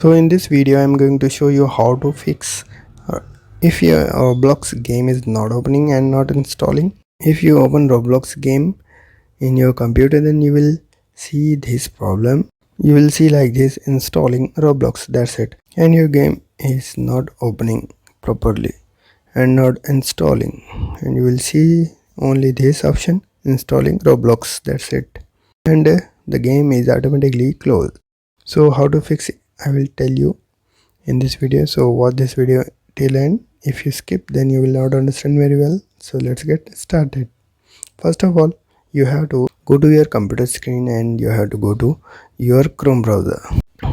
So in this video I am going to show you how to fix if your Roblox game is not opening and not installing. If you open Roblox game in your computer, then you will see this problem. You will see like this: installing Roblox, that's it, and your game is not opening properly and not installing, and you will see only this option: installing Roblox, that's it, and the game is automatically closed. So how to fix it, I will tell you in this video. So watch this video till end. If you skip, then you will not understand very well. So let's get started. First of all, you have to go to your computer screen and you have to go to your Chrome browser.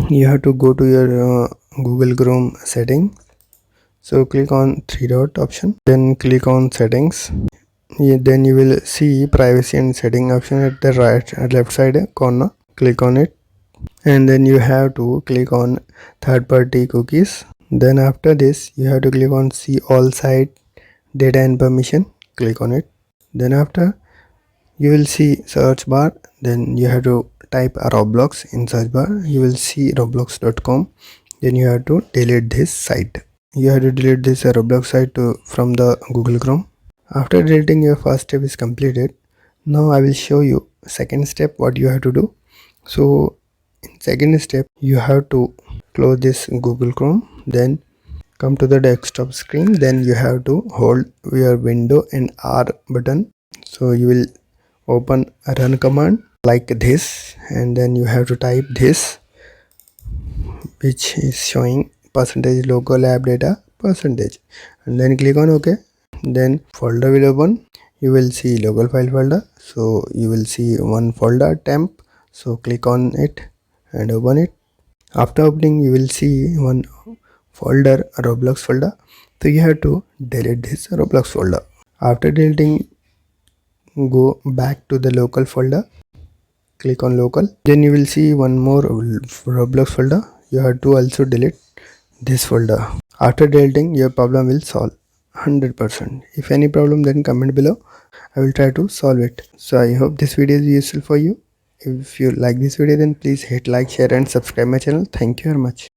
You have to go to your Google Chrome settings. So click on three dot option, then click on settings. Then you will see privacy and setting option at the left side corner. Click on it, and then you have to click on third party cookies. Then after this you have to click on see all site data and permission. Click on it. Then after you will see search bar, then you have to type Roblox in search bar. You will see roblox.com. then you have to delete this site. You have to delete this Roblox site from the Google Chrome. After deleting, your first step is completed. Now I will show you second step what you have to do. So in second step you have to close this Google Chrome, then come to the desktop screen. Then you have to hold your window and R button. So you will open a run command like this, and then you have to type this, which is showing percentage local app data percentage, and then click on OK. Then folder will open. You will see local file folder. So you will see one folder temp. So click on it and open it. After opening, you will see one folder, Roblox folder. So you have to delete this Roblox folder. After deleting, go back to the local folder. Click on local. Then you will see one more Roblox folder. You have to also delete this folder. After deleting, your problem will solve 100%. If any problem, then comment below. I will try to solve it. So I hope this video is useful for you. If you like this video, then please hit like, share and subscribe my channel. Thank you very much.